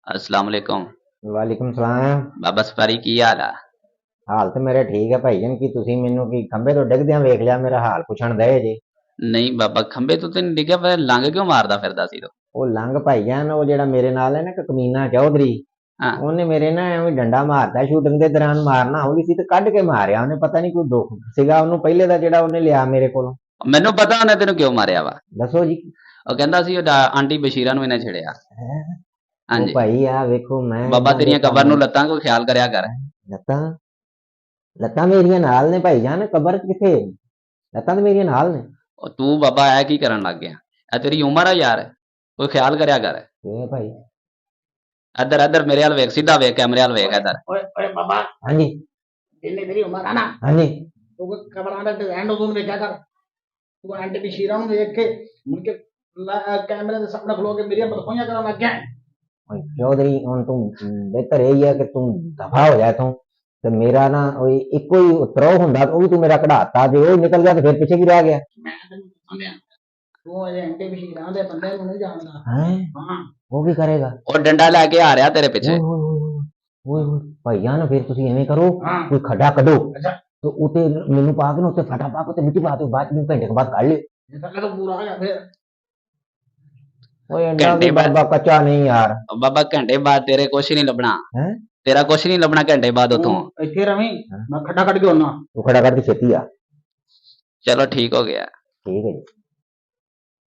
अस्सलाम वालेकुम। वालेकुम सलाम। बाबा सफारी की हाल आ? हाल तो मेरा ठीक है भाईजान की ਤੁਸੀਂ ਮੈਨੂੰ ਕੀ ਖੰਬੇ ਤੋਂ ਡਿੱਗਦਿਆਂ ਵੇਖ ਲਿਆ ਮੇਰਾ ਹਾਲ ਪੁੱਛਣ ਦਏ ਜੇ। ਨਹੀਂ ਬਾਬਾ ਖੰਬੇ ਤੋਂ ਤੇ ਨਹੀਂ ਡਿੱਗਿਆ, ਪਰ ਲੰਘ ਕਿਉਂ ਮਾਰਦਾ ਫਿਰਦਾ ਸੀ ਤੂੰ? ਉਹ ਲੰਘ ਭਾਈਜਾਨ ਉਹ ਜਿਹੜਾ ਮੇਰੇ ਨਾਲ ਹੈ ਨਾ ਇੱਕ ਕਮੀਨਾ ਚੌਧਰੀ, ਹਾਂ। ਉਹਨੇ ਮੇਰੇ ਨਾ ਐਵੇਂ ਡੰਡਾ ਮਾਰਦਾ ਸ਼ੂਟਿੰਗ ਦੇ ਦੌਰਾਨ ਮਾਰਨਾ ਹੁੰਦੀ ਸੀ ਤੇ ਕੱਢ ਕੇ ਮਾਰਿਆ ਉਹਨੇ, ਪਤਾ ਨਹੀਂ ਕੋਈ ਦੁੱਖ ਸੀਗਾ ਉਹਨੂੰ ਪਹਿਲੇ ਦਾ ਜਿਹੜਾ ਉਹਨੇ ਲਿਆ ਮੇਰੇ ਕੋਲੋਂ। ਮੈਨੂੰ ਪਤਾ ਉਹਨੇ ਤੈਨੂੰ ਕਿਉਂ ਮਾਰਿਆ ਵਾ। ਦੱਸੋ ਜੀ। ਉਹ ਕਹਿੰਦਾ ਸੀ ਉਹ ਆਂਟੀ ਬਸ਼ੀਰਾ ਨੂੰ ਇਹਨੇ ਛੇੜਿਆ। ਹੈਂ? ਉਹ ਹਾਂਜੀ। ਭਾਈ ਆ ਵੇਖੋ ਮੈਂ ਬਾਬਾ ਏਦਾਂ ਦੇ ਤੇਰੀਆਂ ਕਬਰ ਕੰਮ ਨੂੰ ਲੱਤਾਂ ਕੋ ਖਿਆਲ ਕਰਿਆ ਕਰ। ਲੱਤਾਂ ਲੱਤਾਂ ਮੇਰੀਆਂ ਨਾਲ ਨੇ ਭਾਈਜਾਨ, ਕਬਰ ਕਿੱਥੇ? ਲੱਤਾਂ ਤਾਂ ਮੇਰੀਆਂ ਨਾਲ ਨੇ। ਉਹ ਤੂੰ ਬਾਬਾ ਐ ਕੀ ਕਰਨ ਲੱਗ ਗਿਆ? ਇਹ ਤੇਰੀ ਉਮਰ ਆ ਯਾਰ, ਕੋਈ ਖਿਆਲ ਕਰਿਆ ਕਰ। ਇਹ ਭਾਈ। ਇੱਧਰ ਇੱਧਰ ਮੇਰੇ ਵੱਲ ਵੇਖ, ਸਿੱਧਾ ਵੇਖ, ਕੈਮਰੇ ਵੱਲ ਵੇਖ ਇੱਧਰ। ओए ओए बाबा, ਹਾਂਜੀ जिन्नी मेरी उम्र है ना, ਹਾਂਜੀ। तू कोई कबरां दे डिजाइन उदूं वेख्या कर। तू आंटी बशीरा नु देख के मुड़ के कैमरे दे सामने खलो के मेरी बदखोइयां करन लग गया है। ਓਏ ਚੌਧਰੀ ਹੁਣ ਤੂੰ ਬਿਹਤਰ ਇਹ ਹੀ ਹੈ ਕਿ ਤੂੰ ਦਫਾ ਹੋ ਜਾ ਤੂੰ ਤੇ ਮੇਰਾ ਨਾ ਉਹ ਇੱਕੋ ਹੀ ਉਤਰੋ ਹੁੰਦਾ ਉਹ ਵੀ ਤੂੰ ਮੇਰਾ ਕਢਾਤਾ, ਜੇ ਉਹ ਨਿਕਲ ਗਿਆ ਤੇ ਫਿਰ ਪਿੱਛੇ ਕੀ ਰਹਿ ਗਿਆ? मैं तेनू समझया तू अजे आंटी बशीरा दे बंदे नु नहीं जानदा। ਹੈ हां ਉਹ ਕੀ ਕਰੇਗਾ? ਉਹ ਡੰਡਾ ਲੈ ਕੇ ਆ ਰਿਹਾ ਤੇਰੇ ਪਿੱਛੇ। ਓਏ ਹੋਏ ਹੋਏ ਹੋਏ ਹੋਏ ਭਾਈਆ ਨਾ ਫਿਰ ਤੁਸੀਂ ਐਵੇਂ ਕਰੋ, हां ਕੋਈ ਖੱਡਾ ਕੱਢੋ अच्छा ਤੇ ਉਤੇ ਮੈਨੂੰ ਪਾ ਕੇ ਨਾ ਉੱਤੇ ਫਟਾ ਪਾ ਕੇ ਤੇ ਮਿੱਟੀ ਪਾ ਦਿਓ, ਬਾਅਦ ਚ ਘੰਟੇ ਕੁ ਬਾਅਦ ਕੱਢ ਲਿਓ। ये तक तो पूरा हो गया फिर। ਓਏ ਐਡਾ ਘੰਟੇ ਵੀ ਬਾਅਦ? ਬਾਬਾ ਕੱਚਾ ਨਹੀਂ ਯਾਰ। ਬਾਬਾ ਘੰਟੇ ਬਾਅਦ ਤੇਰੇ ਕੁਛ ਨਹੀਂ ਲੱਭਣਾ। ਹੈ ਤੇਰਾ ਕੁਛ ਨਹੀਂ ਲੱਭਣਾ ਘੰਟੇ ਬਾਅਦ तू ਉਥੋਂ। इथे रवी, मैं खड्डा कट के होना। ਤੂੰ ਖੜਾ ਕਰਕੇ ਛੇਤੀ ਆ। ਚਲੋ ਠੀਕ ਹੋ ਗਿਆ। ਠੀਕ ਹੈ ਜੀ।